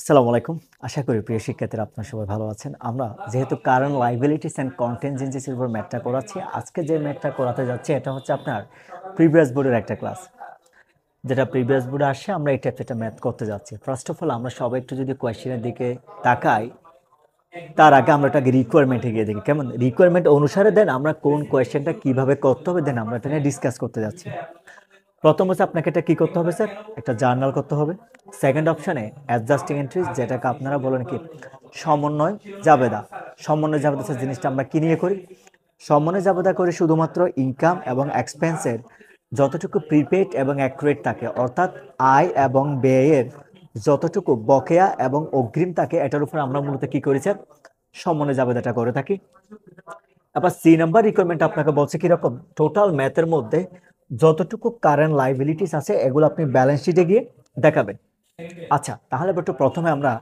আসসালামু আলাইকুম। আশা করি প্রিয় শিক্ষার্থীরা আপনারা সবাই ভালো আছেন। আমরা যেহেতু কারেন্ট লায়াবিলিটিস অ্যান্ড কন্টিনজেন্সিস এর উপর ম্যাথটা করাচ্ছি, আজকে যে ম্যাথটা করাতে যাচ্ছি এটা হচ্ছে আপনার প্রিভিয়াস বোর্ডের একটা ক্লাস। যেটা প্রিভিয়াস বোর্ডে আসে আমরা এই টাইপের একটা ম্যাথ করতে যাচ্ছি। ফার্স্ট অফ অল আমরা সবাই একটু যদি কোয়েশ্চেনের দিকে তাকাই, তার আগে আমরা এটাকে রিকোয়ারমেন্টে গিয়ে দেখি। কেমন? রিকোয়ারমেন্ট অনুসারে দেন আমরা কোন কোয়েশ্চেনটা কিভাবে করতে হবে দেন আমরা এটা নিয়ে ডিসকাস করতে যাচ্ছি। প্রথম হচ্ছে আপনাকে এটা কি করতে হবে স্যার? একটা জার্নাল করতে হবে। সেকেন্ড অপশনে অ্যাডজাস্টিং এন্ট্রিজ, যেটাকে আপনারা বলেন কি সমন্বয় জাবেদা। সমন্বয় জাবেদা স্যার জিনিসটা আমরা কি নিয়ে করি? সমন্বয় জাবেদা করে শুধুমাত্র ইনকাম এবং এক্সপেন্সের যতটুকু প্রিপেড এবং অ্যাকুরেট থাকে, অর্থাৎ আয় এবং ব্যয়ের যতটুকু বকেয়া এবং অগ্রিম থাকে, এটার উপর আমরা মূলত কি করি স্যার? সমন্বয় জাবেদাটা করে থাকি। আবার সি নাম্বার রিকোয়ারমেন্ট আপনাকে বলছে কিরকম, টোটাল ম্যাথের মধ্যে যতটুকু কারেন্ট লাইবিলিটিস আছে এগুলো আপনি ব্যালেন্স শিটে গিয়ে দেখাবেন। আচ্ছা, তাহলে একটু প্রথমে আমরা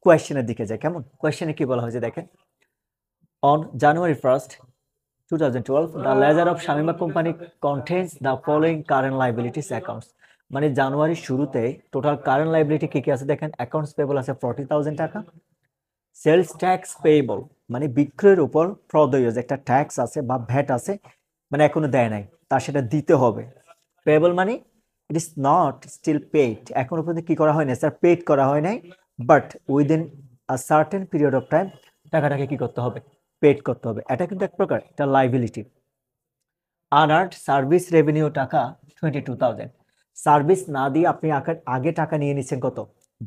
কোয়েশ্চেনের দিকে যাই। কেমন? কোয়েশ্চেনে কি বলা হয়েছে দেখেন। On January 1st, 2012, the ledger of Shamima Company contains the following current liabilities accounts. মানে জানুয়ারির শুরুতে টোটাল কারেন্ট লাইবিলিটি কি কি আছে দেখেন। অ্যাকাউন্টস পেবল আছে 40,000 টাকা। সেলস ট্যাক্স পেয়েবল মানে বিক্রয়ের উপর প্রদেয় যে একটা ট্যাক্স আছে বা ভ্যাট আছে, মানে এখনো দেয় নাই, তার সেটা দিতে হবে। পেয়েবল মানে it is not still paid, এখনো পর্যন্ত কি করা হয় না স্যার? পেড করা হয় নাই, but within a certain period of time টাকাটাকে কি করতে হবে? পেড করতে হবে। এটা কিন্তু এক প্রকার একটা লাইবিলিটি। আনআর্নড সার্ভিস রেভিনিউ টাকা 22,000, সার্ভিস না দিয়ে আপনি আগে টাকা নিয়ে নিচ্ছেন কত?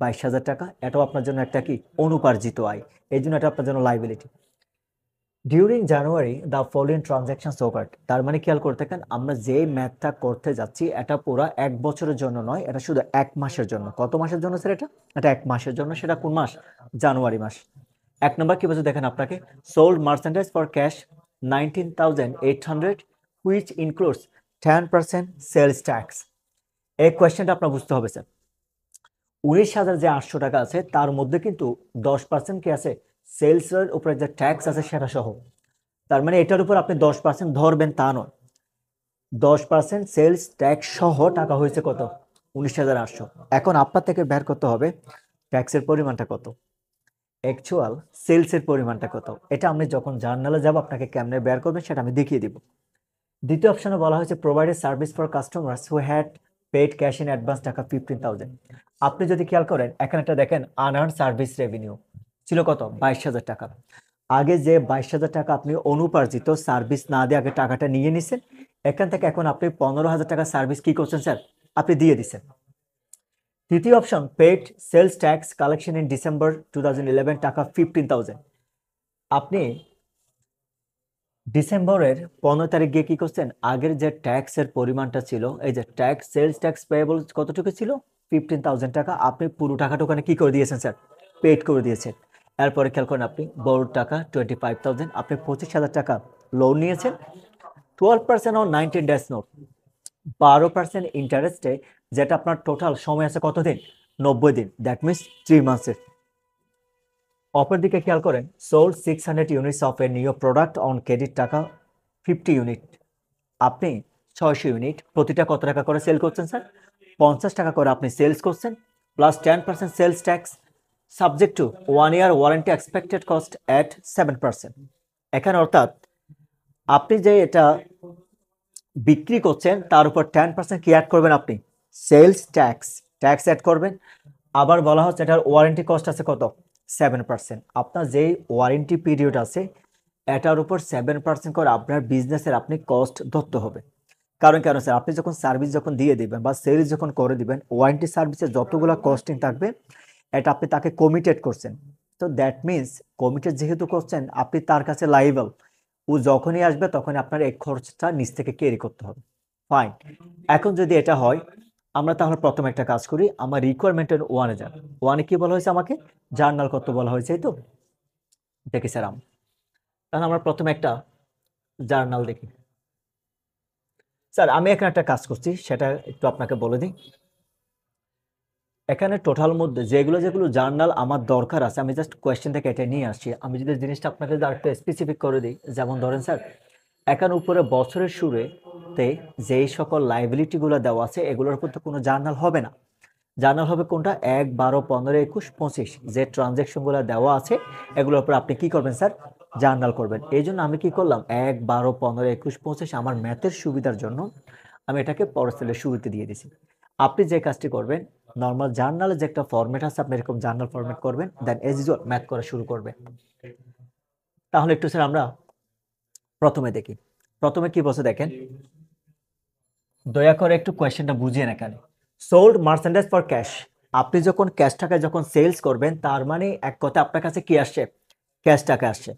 22,000 টাকা। এটাও আপনার জন্য একটা কি অনুপার্জিত আয়, এই জন্য এটা আপনার জন্য liability. During January the following transactions occurred, তার মানে খেয়াল করে থাকেন আমরা যে ম্যাথটা করতে যাচ্ছি এটা পুরো 1 বছরের জন্য নয়, এটা শুধু 1 মাসের জন্য। কত মাসের জন্য স্যার? এটা 1 মাসের জন্য। সেটা কোন মাস? জানুয়ারি মাস। এক নম্বর কি বলছে দেখেন আপনাকে, sold merchandise for cash 19,800 which includes 10% sales tax. এই কোয়েশ্চেনটা আপনার বুঝতে হবে স্যার। 19,000 যে 800 টাকা আছে তার মধ্যে কিন্তু 10% কি আছে? সেলসের উপরে যে ট্যাক্স আছে সেটা সহ। তার মানে এটার উপর আপনি 10% ধরবেন তা নয়, 10% সেলস ট্যাক্স সহ টাকা হয়েছে কত? 19,800। এখন আপনার থেকে বের করতে হবে ট্যাক্সের পরিমাণটা কত, অ্যাকচুয়াল সেলসের পরিমাণটা কত। এটা আমি যখন জার্নালে যাব আপনাকে কেমনে বের করবেন সেটা আমি দেখিয়ে দিব। দ্বিতীয় অপশনে বলা হয়েছে provided service for customers who had paid cash in advance টাকা 15,000। আপনি যদি খেয়াল করেন এখানে একটা দেখেন আনআর্ন সার্ভিস রেভিনিউ ছিল কত? 22,000 টাকা। আগে যে 22,000 টাকা আপনি অনুপার্জিত সার্ভিস না দিয়ে আগে টাকাটা নিয়ে নিছেন, এখান থেকে এখন আপনি 15,000 টাকা সার্ভিস কি করছেন স্যার? আপনি দিয়ে দিচ্ছেন। তৃতীয় option paid sales tax collection in December 2011 টাকা 15,000। আপনি ডিসেম্বরের 15 তারিখ গিয়ে কি করছেন? আগের যে ট্যাক্সের পরিমাণটা ছিল, এই যে ট্যাক্স সেলস ট্যাক্স পেয়েবল কতটুকু ছিল? 15,000 টাকা। আপনি পুরো টাকাটা ওখানে কি করে দিয়েছেন স্যার? পেড করে দিয়েছেন। এরপরে খেয়াল করেন আপনি বড় টাকা 25,000, আপনি 25,000 টাকা লোন নিয়েছেন 12% অন 19 ডেজ নোট, 12% ইন্টারেস্টে, যেটা আপনার টোটাল সময় আছে কতদিন? 90 দিন, দ্যাট মিনস 3 মাসের। অপরদিকে খেয়াল করেন sold 600 units of a new product on credit টাকা 50 ইউনিট। আপনি 600 ইউনিট, প্রতিটা কত টাকা করে সেল করছেন স্যার? 50 টাকা করে আপনি সেলস করছেন, plus 10% sales tax, subject to 1 year warranty expected cost at 7%। এখানে অর্থাৎ আপনি যে এটা বিক্রি করছেন তার উপর 10% কি অ্যাড করবেন? আপনি সেলস ট্যাক্স ট্যাক্স অ্যাড করবেন। আবার বলা হচ্ছে এটার ওয়ারেন্টি কস্ট আছে কত? 7%। আপনার যেই ওয়ারেন্টি পিরিয়ড আছে এটার উপর 7% করে আপনার বিজনেসের আপনি কস্ট ধরতে হবে। কারণ কেন স্যার? আপনি যখন সার্ভিস যখন দিয়ে দিবেন বা সেলস যখন করে দিবেন, ওয়ারেন্টি সার্ভিসের যতগুলো কস্টিং থাকবে এটা আপনি তাকে কমিটেড করছেন। তো দ্যাট মিনস কমিটেড যেহেতু করছেন আপনি তার কাছে লাইবেল, ও যখনই আসবে তখনই আপনার এই খরচটা নিচ থেকে ক্যারি করতে হবে। ফাইন। এখন যদি এটা হয় আমরা তাহলে প্রথম একটা কাজ করি, আমার রিকোয়ারমেন্টের ওয়ানে যান। ওয়ানে কি বলা হয়েছে আমাকে? জার্নাল করতে বলা হয়েছে, এই তো দেখি স্যার তাহলে আমরা প্রথমে একটা জার্নাল দেখি। স্যার আমি এখানে একটা কাজ করছি সেটা একটু আপনাকে বলে দিই। এখানে টোটাল মধ্যে যেগুলো যেগুলো জার্নাল আমার দরকার আছে আমি জাস্ট কোয়েশ্চেন থেকে এটা নিয়ে আসছি। আমি যদি জিনিসটা আপনাকে আরেকটু স্পেসিফিক করে দিই, যেমন ধরেন স্যার এখানে উপরে বছরের শুরুতে যেই সকল লাইবিলিটি গুলো দেওয়া আছে এগুলোর উপর তো কোনো জার্নাল হবে না, জার্নাল হবে কোনটা? 1, 12, 15, 21, 25 যে ট্রানজ্যাকশনগুলো দেওয়া আছে এগুলোর উপর আপনি কি করবেন স্যার? জার্নাল করবেন। এই জন্য আমি কি করলাম 1, 12, 15, 21, 25 আমার ম্যাথের সুবিধার জন্য আমি এটাকে পরের সেলের শুরুতে দিয়ে দিছি। আপনি যে কাজটি করবেন নর্মাল জার্নালে যে একটা ফরম্যাট আছে আপনি এরকম জার্নাল ফরম্যাট করবেন, দেন এজ ইউজুয়াল ম্যাথ করা শুরু করবেন। তাহলে একটু স্যার আমরা প্রথমে দেখি। প্রথমে কি বলছে দেখেন, দয়া করে একটু কোয়েশ্চেনটা বুঝিয়ে না কেন। সোল্ড মার্চেন্ডাইজ ফর ক্যাশ, আপনি যখন ক্যাশ টাকায় যখন সেলস করবেন তার মানে এক কথা আপনার কাছে কি আসছে? ক্যাশ টাকা আসছে।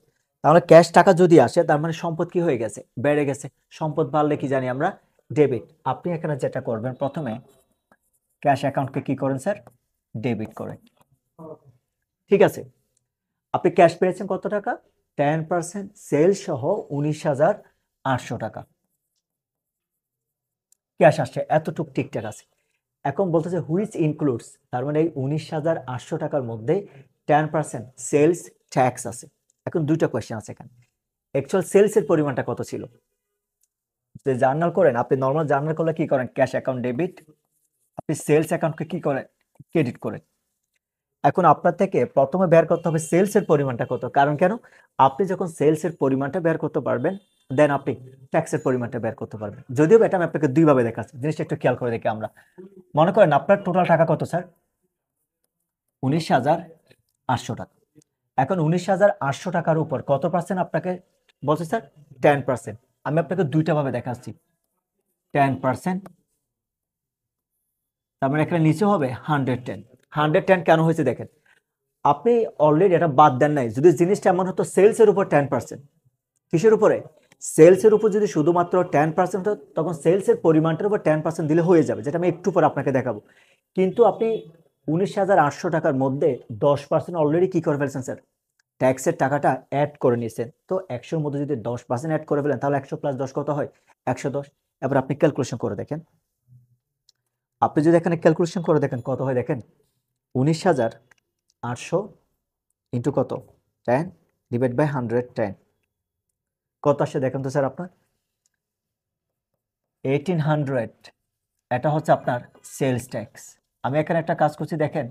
তাহলে ক্যাশ টাকা যদি আসে তার মানে সম্পদ কি হয়ে গেছে? বেড়ে গেছে। সম্পদ বাড়লে কি জানি আমরা? ডেবিট। আপনি এখানে যেটা করবেন প্রথমে ক্যাশ অ্যাকাউন্টকে কি করেন স্যার? ডেবিট করেন। ঠিক আছে, আপনি ক্যাশ পেয়েছেন কত টাকা? 10% সেল সহ 19,800 টাকা ক্যাশ আসছে, এতটুক ঠিকঠাক আছে। এখন বলতেছে হুইচ ইনক্লুডস, তার মানে এই 19,800 টাকার মধ্যে 10% সেলস ট্যাক্স আছে। এখন দুইটা কোয়েশ্চেন আছে এখানে, অ্যাকচুয়াল সেলসের পরিমাণটা কত ছিল? যে জার্নাল করেন আপনি, নর্মাল জার্নাল করলে কি করেন? ক্যাশ অ্যাকাউন্ট ডেবিট, আপনি সেলস অ্যাকাউন্টকে কি করেন? ক্রেডিট করেন। এখন আপনার থেকে প্রথমে বের করতে হবে সেলসের পরিমাণটা কত, কারণ কেন? আপনি যখন সেলসের পরিমাণটা বের করতে পারবেন দেন আপনি ট্যাক্সের পরিমাণটা বের করতে পারবেন। যদিও এটা আমি আপনাকে দুইভাবে দেখাচ্ছি, জিনিসটা একটু খেয়াল করে দেখি আমরা। মনে করেন আপনার টোটাল টাকা কত স্যার? 19,800 টাকা। এখন 19,800 টাকার উপর কত পার্সেন্ট আপনাকে বলছে স্যার? 10%। আমি আপনাকে দুইটা ভাবে দেখাচ্ছি। 10%, তার মানে এখানে নিচে হবে 110। 110 কেন হয়েছে দেখেন, আপনি অলরেডি এটা বাদ দেন নাই। যদি জিনিসটা এমন হতো সেলসের উপর 10%, কিসের উপরে? সেলসের উপর যদি শুধুমাত্র 10% হতো তখন সেলসের পরিমাণটার উপর 10% দিলে হয়ে যাবে, যেটা আমি একটু পর আপনাকে দেখাবো। কিন্তু আপনি 19,800 টাকার মধ্যে 10% অলরেডি কি করে ফেলছেন স্যার? ট্যাক্সের টাকাটা অ্যাড করে নিয়েছেন। তো 100-র মধ্যে যদি 10% অ্যাড করে ফেলেন তাহলে 100 + 10 কত হয়? 110। এবার আপনি ক্যালকুলেশন করে দেখেন, আপনি যদি এখানে ক্যালকুলেশন করে দেখেন কত হয় দেখেন, 19,800 ইন্টু কত? 10 ডিভাইড বাই 110 কত আসে দেখেন তো স্যার আপনার? 1800। এটা হচ্ছে আপনার সেলস ট্যাক্স। আমি এখানে একটা কাজ করছি দেখেন,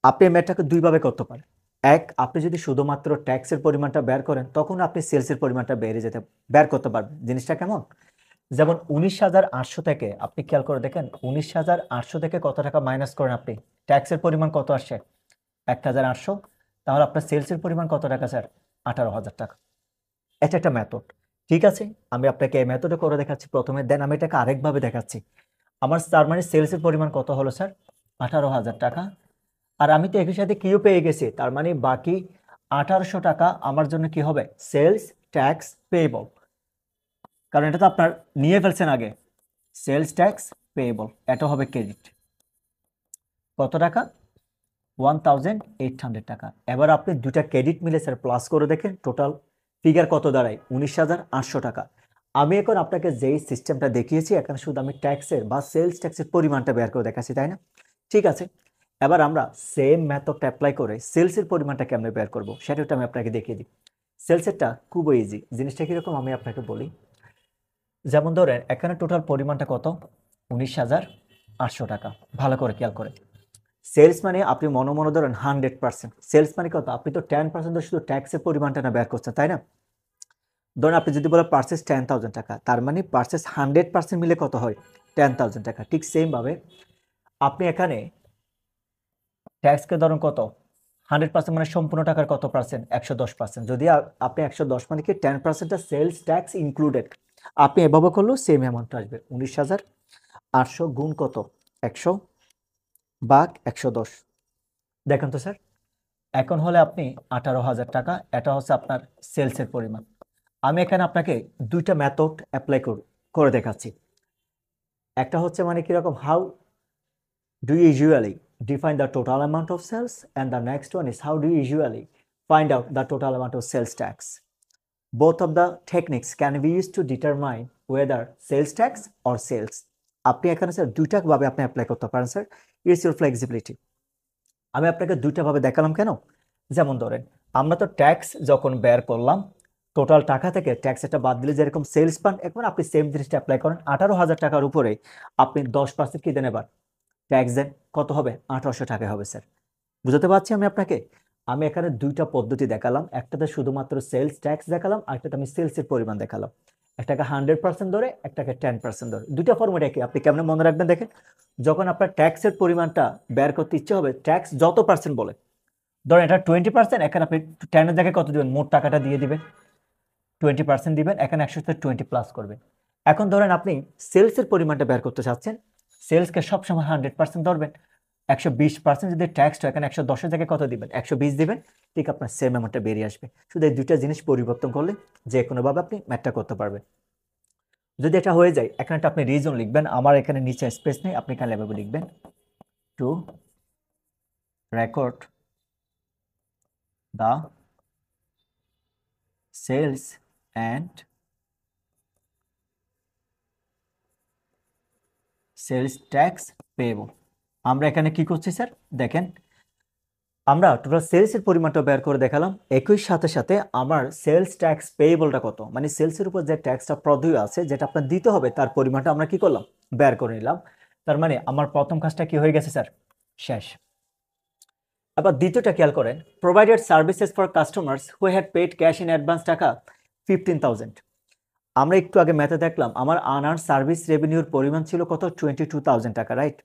আপনি ম্যাথটাকে দুইভাবে করতে পারেন। এক, আপনি যদি শুধুমাত্র ট্যাক্সের পরিমাণটা বের করেন তখন আপনি সেলসের পরিমাণটা বের করতে পারবেন। জিনিসটা কেমন? যেমন 19,800 থেকে আপনি খেয়াল করে দেখেন, 19,800 থেকে কত টাকা মাইনাস করেন আপনি? ট্যাক্সের পরিমাণ কত আসছে? 1,800। তাহলে আপনার সেলসের পরিমাণ কত টাকা স্যার? 18,000 টাকা। এটা একটা মেথড। ঠিক আছে, আমি আপনাকে এই মেথডে করে দেখাচ্ছি প্রথমে, দেন আমি এটাকে আরেকভাবে দেখাচ্ছি। আমার তার মানে সেলসের পরিমাণ কত হলো স্যার? 18,000 টাকা। আর আমি তো একই সাথে কিউ পেয়ে গেছি, তার মানে বাকি 1,800 টাকা আমার জন্য কি হবে? সেলস ট্যাক্স পেয়েবল, কারণ এটা তো আপনার নিয়ে ফেলছেন আগে। সেলস ট্যাক্স পেয়েবল, এটা হবে ক্রেডিট। কত টাকা? 1,800 টাকা। এবার আপনি দুটা ক্রেডিট মিলে স্যার প্লাস করে দেখেন টোটাল ফিগার কত দাঁড়ায়? 19,800 টাকা। আমি এখন আপনাকে যেই সিস্টেমটা দেখিয়েছি এখানে শুধু আমি ট্যাক্সের বা সেলস ট্যাক্সের পরিমাণটা বের করে দেখাচ্ছি, তাই না? ঠিক আছে, এবার আমরা সেম মেথডটা অ্যাপ্লাই করে সেলসের পরিমাণটা কেমনে বের করব সেটা আমি আপনাকে দেখিয়ে দিই। সেলসেরটা খুবই ইজি। জিনিসটা কিরকম আমি আপনাকে বলি। যেমন ধরেন এখানে টোটাল পরিমাণটা কত? 19,800 টাকা। ভালো করে খেয়াল করে, সেলস মানে আপনি মনে মনে ধরেন 100%। সেলস মানে কত? আপনি তো 10% শুধু ট্যাক্সের পরিমাণটা না বের করছেন, তাই না? ধরেন আপনি যদি বলেন পার্সেস 10,000 টাকা, তার মানে পার্সেস 100% মিলে কত হয়? 10,000 টাকা। ঠিক সেম ভাবে আপনি এখানে ট্যাক্সকে ধরুন কত? 100% মানে সম্পূর্ণ টাকার কত পার্সেন্ট? 110%। যদি আপনি 110 মানে কি 10%টা সেলস ট্যাক্স ইনক্লুডেড, আপনি এভাবে করলেও সেম অ্যামাউন্ট আসবে। 19,800 গুণ কত? 100 ভাগ 110। দেখেন তো স্যার, এখন হলে আপনি 18,000 টাকা, এটা হচ্ছে আপনার সেলসের পরিমাণ। আমি এখানে আপনাকে দুইটা মেথড অ্যাপ্লাই করে দেখাচ্ছি। একটা হচ্ছে মানে কিরকম, how do you usually define the total amount of sales, and the next one is how do you usually find out the total amount of sales tax. Both of the techniques can be used to determine whether sales tax or sales. আপনি এখানে sir দুইটা ভাবে আপনি apply করতে পারেন sir, it's your flexibility. আমি আপনাকে দুইটা ভাবে দেখালাম কেন? যেমন ধরেন আমরা তো ট্যাক্স যখন বের করলাম টোটাল টাকা থেকে ট্যাক্স এটা বাদ দিলে যেরকম সেলস পান, এখন আপনি সেম জিনিসটা অ্যাপ্লাই করেন 18,000 টাকার উপরে আপনি 10% কি দেন এবার? ট্যাক্স দেন, কত হবে? 1800 টাকা হবে স্যার। বুঝতে পারছি আমি আপনাকে? আমি এখানে দুইটা পদ্ধতি দেখালাম, একটাতে শুধুমাত্র সেলস ট্যাক্স দেখালাম, আরেকটাতে আমি সেলসের পরিমাণ দেখালাম। একটাকে 100% ধরে, একটাকে 10% ধরে, দুইটা ফর্মেট একই। আপনি কেমনে মনে রাখবেন দেখেন, যখন আপনার ট্যাক্সের পরিমাণটা বের করতে ইচ্ছে হবে, ট্যাক্স যত পার্সেন্ট বলে, ধরেন এটা 20%, এখানে আপনি 10 এর জায়গায় কত দিবেন? মোট টাকাটা দিয়ে দিবেন, 20% দিবেন, এখানে 100 তে 20 প্লাস করবেন। এখন ধরেন আপনি সেলসের পরিমাণটা বের করতে চাচ্ছেন, সেলসকে সবসময় 100% ধরবেন, 120% যদি ট্যাক্স হয়, এখানে 110 এর জায়গায় কত দিবেন? 120 দিবেন, ঠিক আপনার সেম অ্যামাউন্টটা বেরিয়ে আসবে। শুধু এই দুইটা জিনিস পরিবর্তন করলে যে কোনোভাবে আপনি ম্যাথটা করতে পারবেন। যদি এটা হয়ে যায়, এখানে একটা আপনি রিজন লিখবেন, আমার এখানে নিচে স্পেস নেই, আপনি এখানে এভাবে লিখবেন, to record the sales and sales tax payable. আমরা এখানে কি করছি স্যার? দেখেন, আমরা টোটাল সেলসের পরিমাণটা বের করে দেখালাম, একই সাথে সাথে আমার সেলস ট্যাক্স পেয়েবলটা কত, মানে সেলসের উপর যে ট্যাক্সটা প্রদেয় আছে, যেটা আপনার দিতে হবে, তার পরিমাণটা আমরা কি করলাম? বের করে নিলাম। তার মানে আমার প্রথম কাজটা কি হয়ে গেছে স্যার? শেষ। আবার দ্বিতীয়টা খেয়াল করেন, provided services for customers who had paid cash in advance টাকা 15,000। আমরা একটু আগে ম্যাথে দেখলাম আমার আনআর্ন সার্ভিস রেভিনিউর পরিমাণ ছিল কত? 22,000 টাকা, রাইট?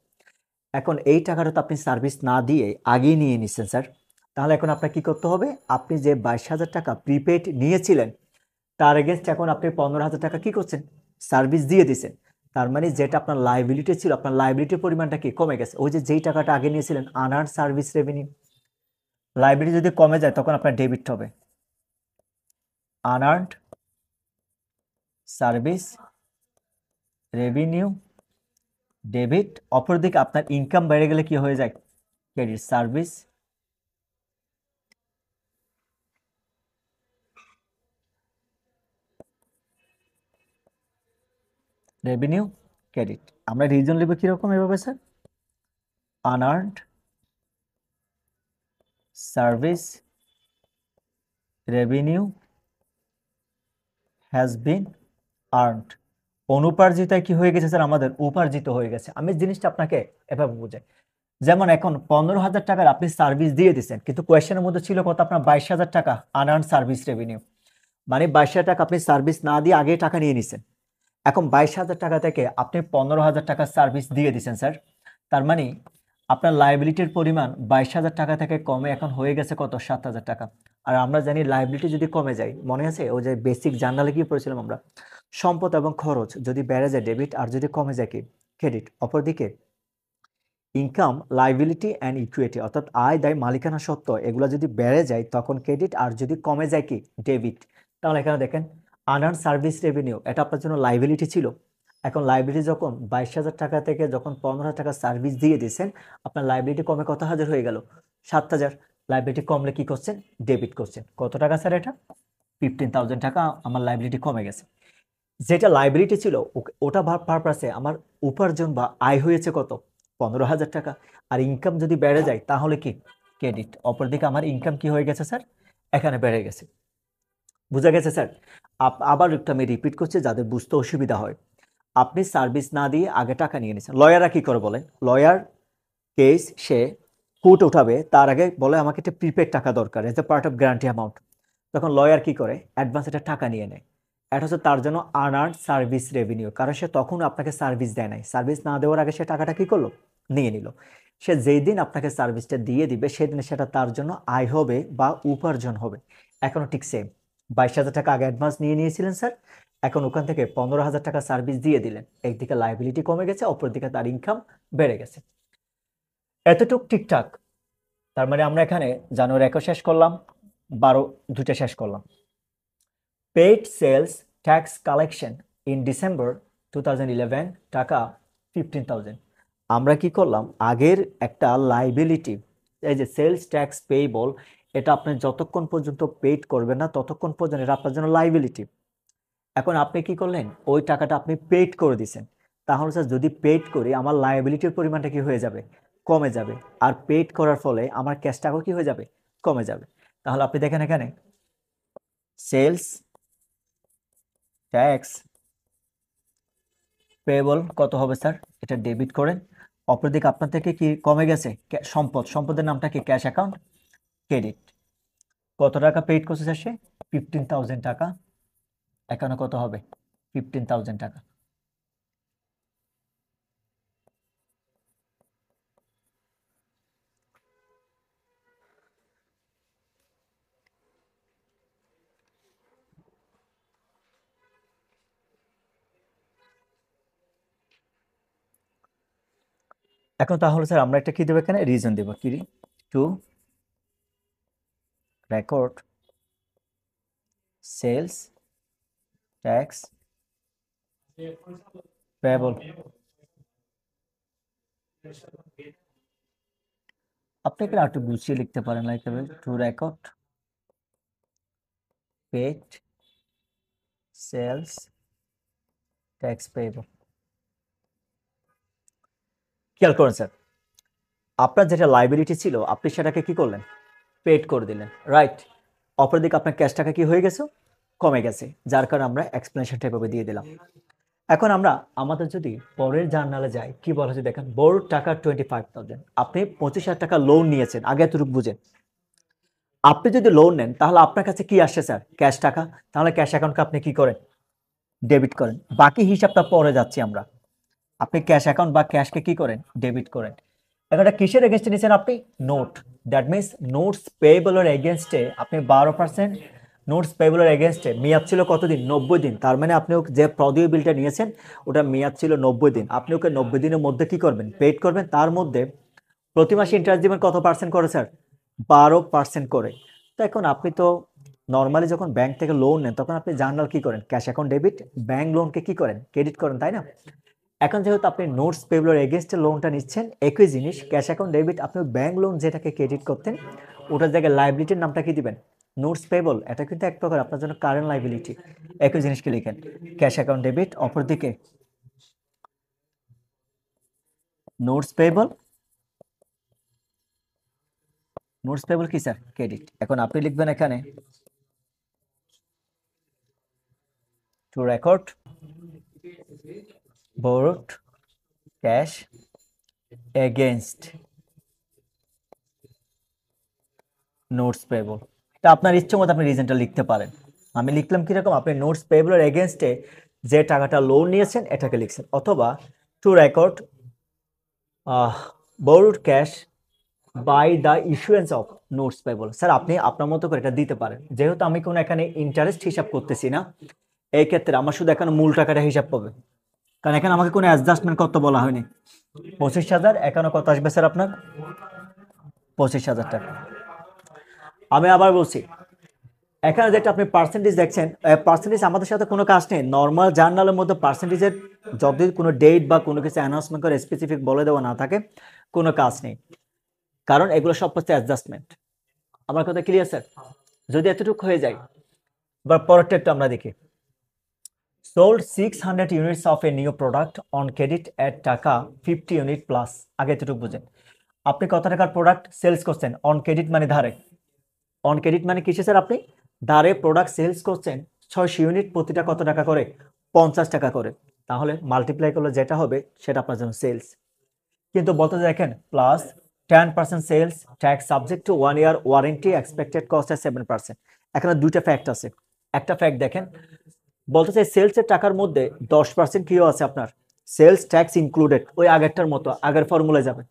এখন এই টাকাটা তো আপনি সার্ভিস না দিয়ে আগেই নিয়ে নিচ্ছেন স্যার। তাহলে এখন আপনার কি করতে হবে? আপনি যে 22,000 টাকা প্রিপেড নিয়েছিলেন, তার এগেনস্ট এখন আপনি 15,000 টাকা কি করছেন? সার্ভিস দিয়ে দিচ্ছেন। তার মানে যেটা আপনার লাইবিলিটি ছিল, আপনার লাইবিলিটির পরিমাণটা কি কমে গেছে? ওই যে যেই টাকাটা আগে নিয়েছিলেন আনআর্ন সার্ভিস রেভিনিউ, লাইবিলিটি যদি কমে যায় তখন আপনার ডেবিট হবে, আনআর্নড সার্ভিস রেভিনিউ ডেবিট। অপরদিকে আপনার ইনকাম বেড়ে গেলে কি হয়ে যায়? Credit, service revenue credit. আমরা রিজন লিখব কিরকম এভাবে sir? Unearned service revenue has been earned. অনুপার্জিতায় কি হয়ে গেছে স্যার? আমাদের উপার্জিত হয়ে গেছে। আমি জিনিসটা আপনাকে এভাবে বুঝাই, যেমন এখন 15,000 টাকার আপনি সার্ভিস দিয়ে দিচ্ছেন, কিন্তু কোয়েশ্চেনের মধ্যে ছিল কত? আপনার 22,000 টাকা আনআর্ন সার্ভিস রেভিনিউ, মানে 22,000 টাকা আপনি সার্ভিস না দিয়ে আগে টাকা নিয়ে নিছেন। এখন 22,000 টাকা থেকে আপনি 15,000 টাকার সার্ভিস দিয়ে দিচ্ছেন স্যার। তার মানে আপনার লাইবিলিটির পরিমাণ 22,000 টাকা থেকে কমে এখন হয়ে গেছে কত? 7,000 টাকা। আর আমরা জানি লাইবিলিটি যদি কমে যায়, মনে আছে ওই যে বেসিক জার্নালে কি পড়েছিলাম আমরা? সম্পদ এবং খরচ যদি বেড়ে যায় ডেবিট, আর যদি কমে যায় কি? ক্রেডিট। অপরদিকে ইনকাম, লাইবিলিটি অ্যান্ড ইকুইটি, অর্থাৎ আয় দায় মালিকানা সত্ত্ব, এগুলো যদি বেড়ে যায় তখন ক্রেডিট, আর যদি কমে যায় কি? ডেবিট। তাহলে এখানে দেখেন, আনআর্ন সার্ভিস রেভিনিউ এটা আপনার জন্য লাইবিলিটি ছিল। এখন লাইবিলিটি যখন 22,000 টাকা থেকে যখন 15,000 টাকা সার্ভিস দিয়ে দিয়েছেন, আপনার লাইবিলিটি কমে কত হাজার হয়ে গেল? 7,000। লাইবিলিটি কমলে কি করছেন? ডেবিট করছেন। কত টাকা স্যার এটা? 15,000 টাকা আমার লাইবিলিটি কমে গেছে। যেটা লাইবিলিটি ছিল ওটা পারপাসে আমার উপার্জন বা আয় হয়েছে কত? 15,000 টাকা। আর ইনকাম যদি বেড়ে যায় তাহলে কি? ক্রেডিট। অপরদিকে আমার ইনকাম কি হয়ে গেছে স্যার? এখানে বেড়ে গেছে। বুঝা গেছে স্যার? আবার একটু আমি রিপিট করছি যাদের বুঝতে অসুবিধা হয়। আপনি সার্ভিস না দিয়ে আগে টাকা নিয়ে নিচ্ছেন। লয়াররা কি করে বলেন? লয়ার কেস সে কোর্ট উঠাবে, তার আগে বলে আমাকে একটা প্রিপেড টাকা দরকার, as a part of guarantee amount. তখন লয়ার কি করে? অ্যাডভান্স একটা টাকা নিয়ে নেয়। এটা হচ্ছে তার জন্য আনআর্নড সার্ভিস রেভিনিউ, কারণ সে তখন আপনাকে সার্ভিস দেয় নাই। সার্ভিস না দেওয়ার আগে সে টাকাটা কি করলো? নিয়ে নিল। সে যেই দিন আপনাকে সার্ভিসটা দিয়ে দিবে সেদিন সেটা তার জন্য আয় হবে বা উপার্জন হবে। এখনো ঠিক সেম, 22,000 টাকা আগে অ্যাডভান্স নিয়ে নিয়েছিলেন স্যার, এখন ওখান থেকে 15,000 টাকা সার্ভিস দিয়ে দিলেন। একদিকে লাইবিলিটি কমে গেছে, অপরদিকে তার ইনকাম বেড়ে গেছে। এতটুক ঠিকঠাক। তার মানে আমরা এখানে জানুয়ারি 21 শেষ করলাম, 12 দুইটা শেষ করলাম। Paid sales tax collection in December 2011 টাকা 15,000। আমরা কি করলাম? আগের একটা লাইবিলিটি, এই যে সেলস ট্যাক্স পেয়েবল, এটা আপনি যতক্ষণ পর্যন্ত পেইড করবেন না ততক্ষণ পর্যন্ত এটা আপনার জন্য লাইবিলিটি। এখন আপনি কি করলেন? ওই টাকাটা আপনি পেইড করে দিছেন। তাহলে স্যার যদি পেইড করি আমার লাইবিলিটির পরিমাণটা কি হয়ে যাবে? কমে যাবে। আর পেইড করার ফলে আমার ক্যাশ টাকাও কি হয়ে যাবে? কমে যাবে। তাহলে আপনি দেখেন এখানে সেলস ট্যাক্স পেয়েবল কত হবে স্যার? এটা ডেবিট করেন। অপরদিকে আপনার থেকে কি কমে গেছে সম্পদের নামটা কি ক্যাশ অ্যাকাউন্ট ক্রেডিট। কত টাকা পেইড করছে স্যার সে 15,000 টাকা, এখানে কত হবে 15,000 টাকা। এখন তাহলে স্যার আমরা একটা কি দেবো এখানে রিজন দেবো কি to record sales tax payable. আপনি এখানে একটু গুছিয়ে লিখতে পারেন like to record paid sales tax payable. খেয়াল করুন স্যার, আপনার যেটা লাইবিলিটি ছিল আপনি সেটাকে কি করলেন পেড করে দিলেন, রাইট। অপরদিকে আপনার ক্যাশ টাকা কি হয়ে গেছে কমে গেছে, যার কারণে আমরা এক্সপ্লেনেশনটা এভাবে দিয়ে দিলাম। এখন আমরা আমাদের যদি পরের জার্নালে যাই কি বলা হচ্ছে দেখেন, বোর্ড টাকা 25,000, আপনি 25,000 টাকা লোন নিয়েছেন, আগে এতটুকু বুঝেন। আপনি যদি লোন নেন তাহলে আপনার কাছে কি আসছে স্যার ক্যাশ টাকা, তাহলে ক্যাশ অ্যাকাউন্টকে আপনি কি করেন ডেবিট করেন, বাকি হিসাবটা পরে যাচ্ছি আমরা। আপনি ক্যাশ অ্যাকাউন্ট বা ক্যাশকে কি করেন ডেবিট করেন। এখন এটা কিসের এগেনস্টে নিয়েছেন আপনি নোট, দ্যাট মিনস নোটস পেয়েবলের এগেনস্টে আপনি 12% নোটস পেয়েবলের এগেনস্টে মেয়াদ ছিল কতদিন 90 দিন, তার মানে আপনি যে প্রদেয় বিলটা নিয়েছেন ওটা মেয়াদ ছিল 90 দিন, আপনি ওকে 90 দিনের মধ্যে কি করবেন পেড করবেন। তার মধ্যে প্রতি মাসে ইন্টারেস্ট দিবেন কত পার্সেন্ট করে স্যার 12% করে। তো এখন আপনি তো নর্মালি যখন ব্যাংক থেকে লোন নেন তখন আপনি জার্নাল কি করেন ক্যাশ অ্যাকাউন্ট ডেবিট, ব্যাংক লোনকে কি করেন ক্রেডিট করেন, তাই না। এখন যেহেতু আপনি নোটস পেবলের এগেনস্টে লোনটা নিচ্ছেন একই জিনিস, ক্যাশ অ্যাকাউন্ট ডেবিট আপনি ব্যাংক লোন যেটাকে ক্রেডিট করতেন ওটার জায়গায় লাইবিলিটির নামটা কি দিবেন নোটস পেবল, এটা কিন্তু এক প্রকার আপনার জন্য কারেন্ট লাইবিলিটি। একই জিনিসকে লিখেন ক্যাশ অ্যাকাউন্ট ডেবিট, অপরদিকে নোটস পেবল, নোটস পেবল কি স্যার ক্রেডিট। এখন আপনি লিখবেন এখানে two record borrowed cash against notes payable. এটা আপনার ইচ্ছে মতো আপনি রিজনটা লিখতে পারেন। আমি লিখলাম কিরকম, আপনি নোটস পেবলের এগেনস্টে যে টাকাটা লোন নিয়েছেন এটাকে লিখছেন, অথবা to record borrowed cash by the issuance of notes payable. Sir আপনি আপনার মতো করে এটা দিতে পারেন, যেহেতু আমি কোনো এখানে ইন্টারেস্ট হিসাব করতেছি না এই ক্ষেত্রে আমার শুধু এখানে মূল টাকাটা হিসাব পাবে, কারণ এখানে আমাকে কোনো অ্যাডজাস্টমেন্ট করতে বলা হয়নি। 25,000 এখানে কত আসবে স্যার আপনার 25,000 টাকা। আমি আবার বলছি এখানে যেটা আপনি পার্সেন্টেজ দেখছেন, পার্সেন্টেজ আমাদের সাথে কোনো কাজ নেই। নর্মাল জার্নালের মধ্যে পার্সেন্টেজের যদি কোনো ডেট বা কোনো কিছু অ্যানাউন্সমেন্ট করে স্পেসিফিক বলে দেওয়া না থাকে কোনো কাজ নেই, কারণ এগুলো সব হচ্ছে অ্যাডজাস্টমেন্ট। আমার কথা ক্লিয়ার স্যার। যদি এতটুকু হয়ে যায় এবার পরেরটা একটু আমরা দেখি, sold 600 units of a new product on credit at টাকা 50 ইউনিট প্লাস। আগে এতটুকু বুঝেন, আপনি কত টাকার প্রোডাক্ট সেলস করছেন অন ক্রেডিট মানে ধারে, অন ক্রেডিট মানে কিসে স্যার আপনি ধারে প্রোডাক্ট সেলস করছেন 600 ইউনিট, প্রতিটা কত টাকা করে 50 টাকা করে, তাহলে মাল্টিপ্লাই করলে যেটা হবে সেটা আপনার জন্য সেলস। কিন্তু বলতে দেখেন plus 10% sales tax subject to 1 year warranty expected cost 7%। এখানে দুইটা ফ্যাক্ট আছে, একটা ফ্যাক্ট দেখেন বলতে চাই সেলসের টাকার মধ্যে 10% কিও আছে আপনার সেলস ট্যাক্স ইনক্লুডেড, ওই আগেরটার মতো আগের ফর্মুলায় যাবে।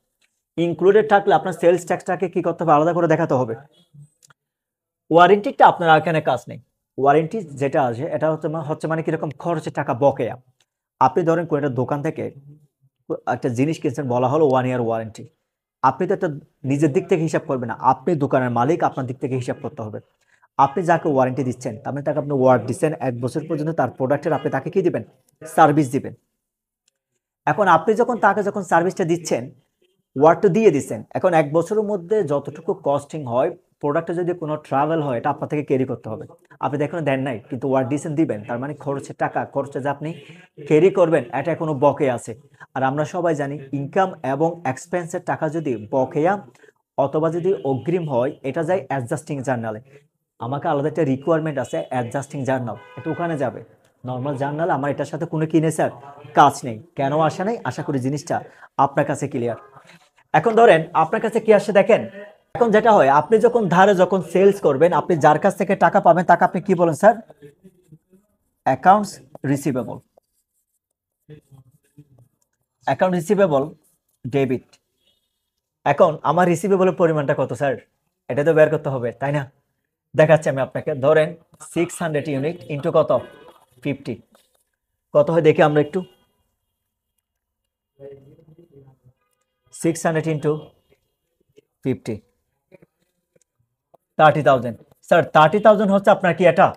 ইনক্লুডেড থাকলে আপনার সেলস ট্যাক্সটাকে কি করতে হবে আলাদা করে দেখাতে হবে। ওয়ারেন্টিটা আপনার এখানে কাজ নেই, ওয়ারেন্টি যেটা আছে এটা হচ্ছে মানে কিরকম খরচের টাকা বকেয়া। আপনি ধরেন কোন একটা দোকান থেকে একটা জিনিস কিনছেন বলা হলো 1 ইয়ার ওয়ারেন্টি, আপনি তো একটা নিজের দিক থেকে হিসাব করবেন না, আপনি দোকানের মালিক আপনার দিক থেকে হিসাব করতে হবে। আপনি যাকে ওয়ারেন্টি দিচ্ছেন তার মানে তাকে আপনি ওয়ার্ড দিচ্ছেন 1 বছর পর্যন্ত তার প্রোডাক্টের, আপনি তাকে কি দিবেন সার্ভিস দিবেন। এখন আপনি তাকে যখন সার্ভিসটা দিচ্ছেন ওয়ার্ড তো দিয়ে দিচ্ছেন, এখন 1 বছরের মধ্যে যতটুকু কস্টিং হয় প্রোডাক্টে যদি কোনো ট্রাভেল হয় এটা আপনার থেকে ক্যারি করতে হবে। আপনি এখনো দেন নাই কিন্তু ওয়ার্ড দিয়েছেন দিবেন, তার মানে খরচের টাকা খরচে যে আপনি ক্যারি করবেন এটা কোনো বকে আছে। আর আমরা সবাই জানি ইনকাম এবং এক্সপেন্সের টাকা যদি বকেয়া অথবা যদি অগ্রিম হয় এটা যায় অ্যাডজাস্টিং জার্নালে। আমাকে আলাদা একটা রিকোয়ারমেন্ট আছে অ্যাডজাস্টিং জার্নাল, এটা ওখানে যাবে। নর্মাল জার্নাল আমার এটার সাথে কোনো কি নেই স্যার, কাজ নেই। কেন আসে নাই, আশা করি জিনিসটা আপনার কাছে ক্লিয়ার। এখন ধরেন আপনার কাছে কি আসে দেখেন, এখন যেটা হয় আপনি যখন ধারে যখন সেলস করবেন, আপনি যার কাছ থেকে টাকা পাবেন তাকে আপনি কি বলেন sir, accounts receivable. Account receivable debit. এখন আমার রিসিভেবলের পরিমাণটা কত স্যার, এটা তো বের করতে হবে তাই না? দেখাচ্ছি আমি আপনাকে, ধরেন 600 ইউনিট ইন্টু কত, 50, কত হয় দেখি আমরা একটু। 600 ইন্টু 50, 30,000। স্যার 30,000 হচ্ছে আপনার কি এটা,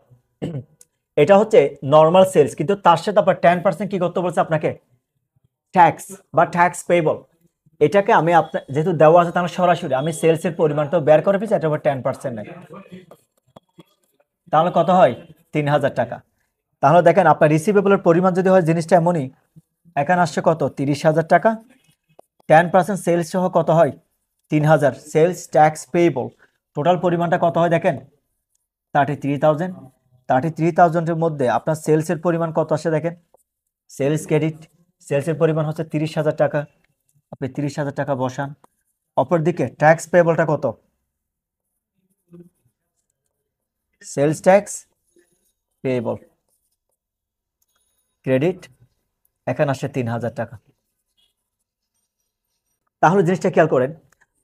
এটা হচ্ছে নর্মাল সেলস, কিন্তু তার সাথে আবার 10% কি করতে বলছে আপনাকে, ট্যাক্স বা ট্যাক্স পেয়েবল। এটাকে আমি আপনার যেহেতু দেওয়া আছে তাহলে সরাসরি আমি সেলসের পরিমাণটা বের করে ফেলছি, এটা আবার 10% নেই, তাহলে কত হয় 3,000 টাকা। তাহলে দেখেন আপনার রিসিভেবলের পরিমাণ যদি হয় জিনিসটা এমনই, এখানে আসছে কত 30,000 টাকা, 10% সেলস সহ কত হয় 3,000, সেলস ট্যাক্স পেয়েবল, টোটাল পরিমাণটা কত হয় দেখেন 33,000। 33,000-এর মধ্যে আপনার সেলসের পরিমাণ কত আসে দেখেন, সেলস ক্রেডিট, সেলসের পরিমাণ হচ্ছে 30,000 টাকা, আপনি 30,000 টাকা বসান। অপরদিকে ট্যাক্স পেয়েবলটা কত, সেলস ট্যাক্স পেয়েবল ক্রেডিট, এখানে আসে 3,000 টাকা। তাহলে জিনিসটা খেয়াল করেন,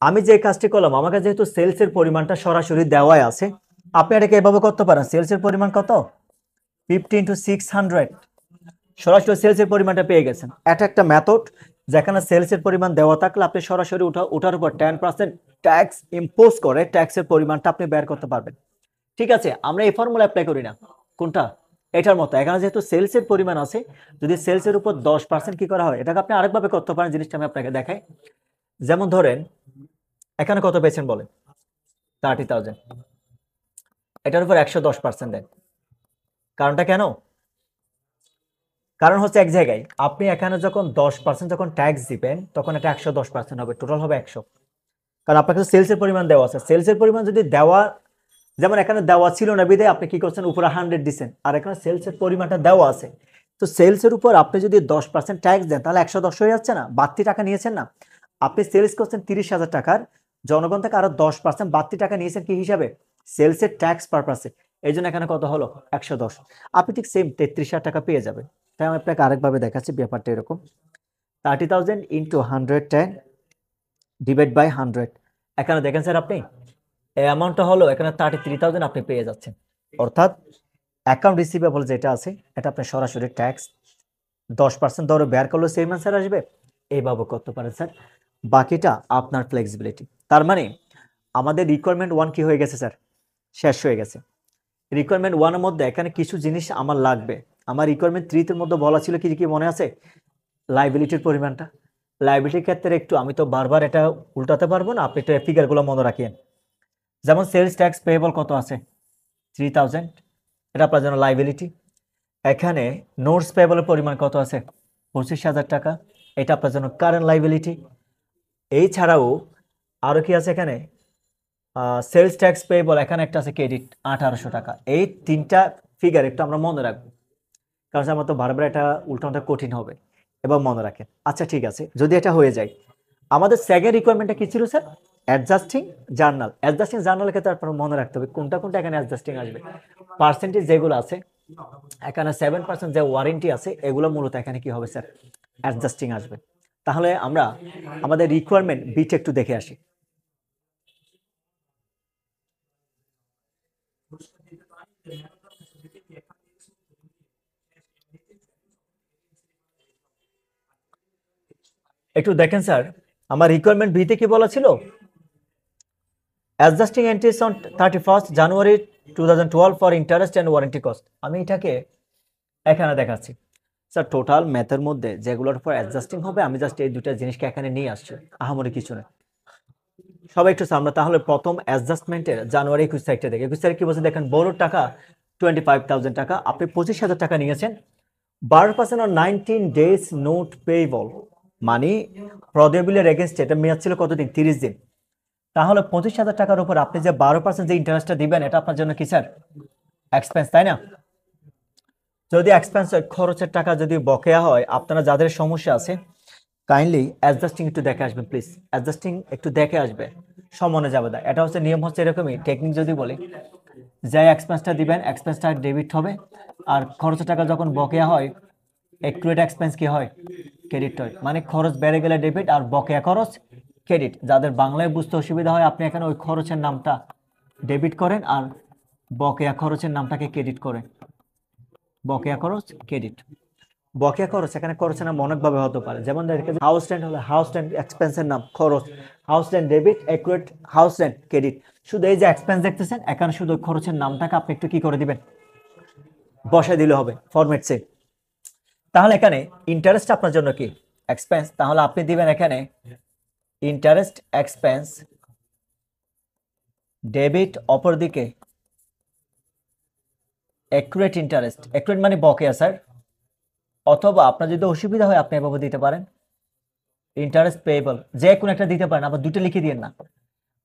আমি যে কাজটি করলাম, আমাকে যেহেতু সেলসের পরিমাণটা সরাসরি দেওয়াই আছে, আপনি এটাকে এভাবে করতে পারেন, সেলসের পরিমাণ কত 50 ইন্টু 600, সরাসরি সেলসের পরিমাণটা পেয়ে গেছেন। এটা একটা মেথড, যেখানে সেলসের পরিমাণ দেওয়া থাকলে আপনি সরাসরি ওঠার উপর 10% ট্যাক্স ইম্পোজ করে ট্যাক্সের পরিমাণটা আপনি বের করতে পারবেন। ঠিক আছে, আমরা এই ফর্মুলা অ্যাপ্লাই করি না, কোনটা, এটার মতো। এখানে যেহেতু সেলসের পরিমাণ আছে, যদি সেলসের উপর 10% কি করা হয়, এটাকে আপনি আরেকভাবে করতে পারেন, জিনিসটা আমি আপনাকে দেখাই। যেমন ধরেন এখানে কত পেয়েছেন বলেন, 30,000, এটার উপর 110% দেন। কারণটা কেন, কারণ হচ্ছে এক জায়গায় আপনি এখানে যখন 10% যখন ট্যাক্স দিবেন তখন এটা 110% হবে, টোটাল হবে 100। কারণ আপনার কাছে সেলসের পরিমাণ দেওয়া আছে, সেলসের পরিমাণ যদি দেওয়া, যেমন এখানে দেওয়া ছিল না বিদে আপনি কি করছেন উপরে 100 দিচ্ছেন, আর এখানে সেলসের পরিমাণটা দেওয়া আছে, তো সেলসের উপর আপনি যদি 10% ট্যাক্স দেন তাহলে 110 হয়ে যাচ্ছে না, বাড়তি টাকা নিয়েছেন না। আপনি সেলস করছেন 30,000 টাকার, জনগণ থেকে আরো 10% বাড়তি টাকা নিয়েছেন কি হিসাবে, সেলসের ট্যাক্স পারপাসে, এই জন্য এখানে কত হলো 110। আপনি ঠিক সেম 33,000 টাকা পেয়ে যাবেন। তাই আমি আপনাকে আরেকভাবে দেখাচ্ছি, ব্যাপারটা এরকম, 30,000 ইন্টু 110 ডিভাইড বাই 100, এখানে দেখেন স্যার আপনি এই অ্যামাউন্টটা হলো এখানে 33,000 আপনি পেয়ে যাচ্ছেন। অর্থাৎ অ্যাকাউন্ট রিসিভেবল যেটা আছে এটা আপনি সরাসরি ট্যাক্স 10% ধরে বের করলে সেম অ্যান্সার আসবে, এইভাবে করতে পারেন স্যার। বাকিটা আপনার ফ্লেক্সিবিলিটি। তার মানে আমাদের রিকোয়ারমেন্ট 1 কি হয়ে গেছে স্যার, শেষ হয়ে গেছে। রিকোয়ারমেন্ট 1-এর মধ্যে এখানে কিছু জিনিস আমার লাগবে। আমার রিকোয়ারমেন্ট 3-তে মধ্যে বলা ছিল কি কি মনে আছে, লাইবিলিটির পরিমাণটা। লাইবিলিটির ক্ষেত্রে একটু আমি তো বারবার এটা উল্টাতে পারবো না, আপনি একটু ফিগারগুলো মনে রাখেন। যেমন সেলস ট্যাক্স পেয়েবল কত আছে 3,000, এটা আপনার জন্য লাইবিলিটি। এখানে নোটস পেয়েবলের পরিমাণ কত আছে 25,000 টাকা, এটা আপনার জন্য কারেন্ট লাইবিলিটি। এই ছাড়াও আরো কি আছে এখানে, সেলস ট্যাক্স পেয়েবল এখানে একটা আছে ক্রেডিট 1,800 টাকা। এই তিনটা ফিগার একটু আমরা মনে রাখবো, কারণ আমার তো বারবার এটা উল্টানোটা কঠিন হবে, এবং মনে রাখেন। আচ্ছা ঠিক আছে, যদি এটা হয়ে যায়, আমাদের সেকেন্ড রিকোয়ারমেন্টটা কি ছিল স্যার, অ্যাডজাস্টিং জার্নাল। অ্যাডজাস্টিং জার্নালের ক্ষেত্রে আপনার মনে রাখতে হবে কোনটা কোনটা এখানে অ্যাডজাস্টিং আসবে। পার্সেন্টেজ যেগুলো আছে এখানে 7% যে ওয়ারেন্টি আছে, এগুলো মূলত এখানে কি হবে স্যার, অ্যাডজাস্টিং আসবে। তাহলে আমরা আমাদের রিকোয়ারমেন্ট বিটা একটু দেখে আসি। একটু দেখেন স্যার, আমার রিকোয়ারমেন্ট বিতে কি বলা ছিল, adjusting entries on 31st January 2012 for interest and warranty cost. আমি এটাকে এখানে দেখাচ্ছি স্যার, টোটাল ম্যাথের মধ্যে যেগুলোর উপর অ্যাডজাস্টিং হবে আমি জাস্ট এই দুটা জিনিসকে এখানে নিয়ে আসছি, আহামরি কিছু নেই। সবাই একটু সামনে, তাহলে প্রথম অ্যাডজাস্টমেন্টের জানুয়ারি 21 তারিখটা দেখে, 21 তারিখ কি বলছে দেখেন, বড় টাকা 25,000 টাকা, আপনি 25,000 টাকা নিয়েছেন, 12% অন 19 ডেজ নোট পেয়েবল, মানে প্রদেবিলের এগেনস্টে এটা মেয়াদ ছিল কতদিন, 30 দিন। তাহলে 25,000 টাকার উপর আপনি যে 12% যে ইন্টারেস্টটা দিবেন, এটা আপনার জন্য কি স্যার, এক্সপেন্স, তাই না? যদি এক্সপেন্স খরচের টাকা যদি বকেয়া হয়, আপনারা যাদের সমস্যা আছে কাইন্ডলি অ্যাডজাস্টিং একটু দেখে আসবেন প্লিজ, অ্যাডজাস্টিং একটু দেখে আসবে, সমানে যাবে না। এটা হচ্ছে নিয়ম, হচ্ছে এরকমই টেকনিক যদি বলি, যে এক্সপেন্সটা দিবেন এক্সপেন্সটা ডেবিট হবে, আর খরচের টাকা যখন বকেয়া হয় অ্যাকুরেট এক্সপেন্স কি হয়, ক্রেডিট হয়। মানে খরচ বেড়ে গেলে ডেবিট আর বকেয়া খরচ ক্রেডিট। যাদের বাংলায় বুঝতে অসুবিধা হয় আপনি এখানে ওই খরচের নামটা ডেবিট করেন আর বকেয়া খরচের নামটাকে ক্রেডিট করেন, বকেয়া খরচ ক্রেডিট। বকেয়া খরচ এখানে খরচের নাম অনেকভাবে হতে পারে, যেমন হাউস রেন্ট হলে হাউস রেন্ট এক্সপেন্সের নাম খরচ, house rent debit, accurate house rent credit. শুধু এই যে এক্সপেন্স দেখতেছেন এখানে শুধু খরচের নামটাকে আপনি একটু কি করে দিবেন, বসায় দিলে হবে ফরম্যাট সেম। তাহলে এখানে ইন্টারেস্ট আপনার জন্য কি এক্সপেন্স, তাহলে আপনি দিবেন এখানে ইন্টারেস্ট এক্সপেন্স ডেবিট, অপরদিকে অ্যাকুরেট ইন্টারেস্ট, অ্যাকুরেট মানে বকেয়া স্যার, অথবা আপনার যদি অসুবিধা হয় আপনি এভাবে দিতে পারেন ইন্টারেস্ট পেয়েবল, যে কোনো একটা দিতে পারেন, আবার দুটো লিখে দিন না।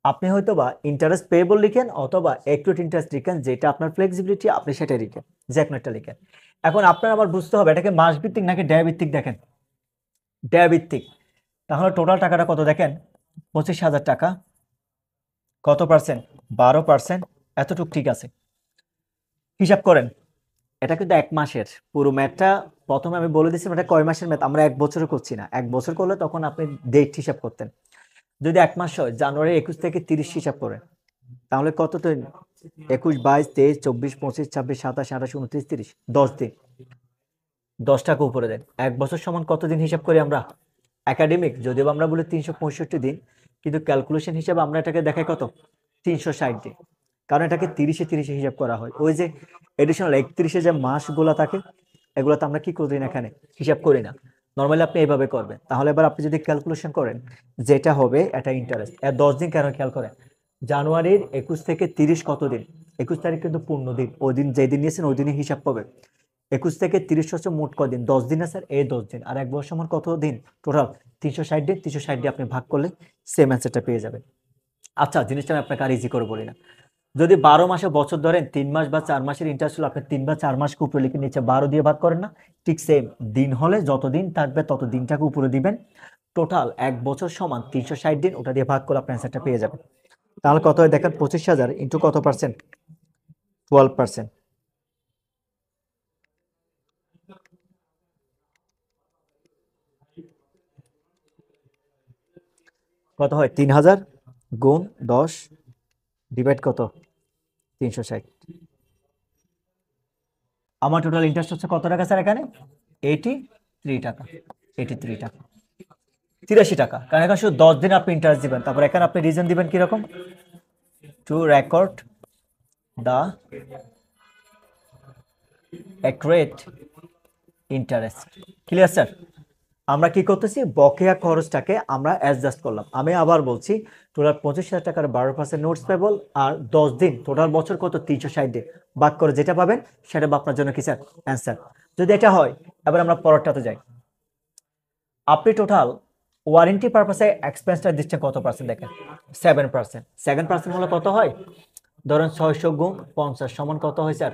আপনি হয়তো বা ইন্টারেস্ট পেয়েবল লিখেন অথবা অ্যাকুরেট ইন্টারেস্ট লিখেন, যেটা আপনার ফ্লেক্সিবিলিটি আপনি সেটা লিখেন, যে কোনো একটা লিখেন। এখন আপনার আবার বুঝতে হবে এটাকে মাস ভিত্তিক নাকি ব্যয় ভিত্তিক দেখেন, ব্যয় ভিত্তিক। তাহলে টোটাল টাকাটা কত দেখেন, 25,000 টাকা, কত পার্সেন্ট, 12%, এতটুক ঠিক আছে। হিসাব করেন, এটা কিন্তু 1 মাসের পুরো ম্যাথটা, প্রথমে আমি বলে দিচ্ছি এটা কয় মাসের ম্যাথ, আমরা 1 বছরও করছি না। 1 বছর করলে তখন আপনি ডেট হিসাব করতেন। যদি 1 মাস হয়, জানুয়ারি 21 থেকে 30 হিসাব করেন, তাহলে কত দিন, 21, 22, 23, 24, 25, 26, 27, 28, 29, 30, 10 দিন। 10 টাকা উপরে দেন। 1 বছর সমান কত দিন হিসাব করি আমরা, একাডেমিক যদিও আমরা বলি 365 দিন, কিন্তু ক্যালকুলেশন হিসাবে আমরা এটাকে দেখাই কত, 360 দিন। কারণ এটাকে 30-এ 30-এ হিসাব করা হয়। ওই যে এডিশনাল 31-এ যে মাসগুলো থাকে এগুলোতে আমরা কি করি না, এখানে হিসাব করি না। নর্মালি আপনি এইভাবে করবেন। তাহলে এবার আপনি যদি ক্যালকুলেশন করেন, যেটা হবে এটা ইন্টারেস্ট এর 10 দিন কেন খেয়াল করেন, জানুয়ারির 21 থেকে 30 কত দিন, 21 তারিখ কিন্তু পূর্ণ দিন, ওই দিন যেদিন নিয়েছেন ওই দিনই হিসাব পাবে। 21 থেকে 30 হচ্ছে মোট কদিন, 10 দিন আছে স্যার, এই 10 দিন। আর 1 বছর সমান কত দিন, টোটাল 360 দিন। 360 দিয়ে আপনি ভাগ করলে সেম অ্যান্সারটা পেয়ে যাবেন। আচ্ছা, জিনিসটা আমি আপনাকে আর ইজি করে বলি না। যদি 12 মাসে বছর ধরেন, 3 মাস বা 4 মাসের ইন্টারেস্ট হলো, আপনি 3 বা 4 মাসকে উপরে লিখে নিচে 12 দিয়ে ভাগ করেন না, ঠিক সেম দিন হলে যত দিন থাকবে তত দিনটাকে উপরে দিবেন। টোটাল 1 বছর সমান 360 দিন, ওটা দিয়ে ভাগ করে আপনি অ্যান্সারটা পেয়ে যাবেন। তাহলে কত হয় দেখেন, 25,000 ইন্টু কত পার্সেন্ট, 12%, কত হয়, 3,000 গুণ 10 ডিভাইড কত, 360। আমার টোটাল ইন্টারেস্ট হচ্ছে কত টাকা স্যার এখানে, 83 টাকা, 83 টাকা, 83 টাকা। কারণ এখানে শুধু 10 দিন আপনি ইন্টারেস্ট দিবেন। তারপর এখানে আপনি রিজন দিবেন কিরকম, two record the accurate interest. Clear sir? আমরা কি করতেছি, বকেয়া খরচটাকে আমরা অ্যাডজাস্ট করলাম। আমি আবার বলছি, টোটাল 25,000 টাকার 12% নোটস পেবল, আর 10 দিন, টোটাল বছর কত, 360 দিন। ভাগ করে যেটা পাবেন সেটা আপনার জন্য কি স্যার, অ্যান্সার। যদি এটা হয়, এবার আমরা পরেরটাতে যাই। আপনি টোটাল ওয়ারেন্টি পারপাসে এক্সপেন্সটা দিচ্ছেন কত পার্সেন্ট দেখেন, 7%। 7% হলে কত হয়, ধরেন 600 গুণ 50 সমান কত হয় স্যার,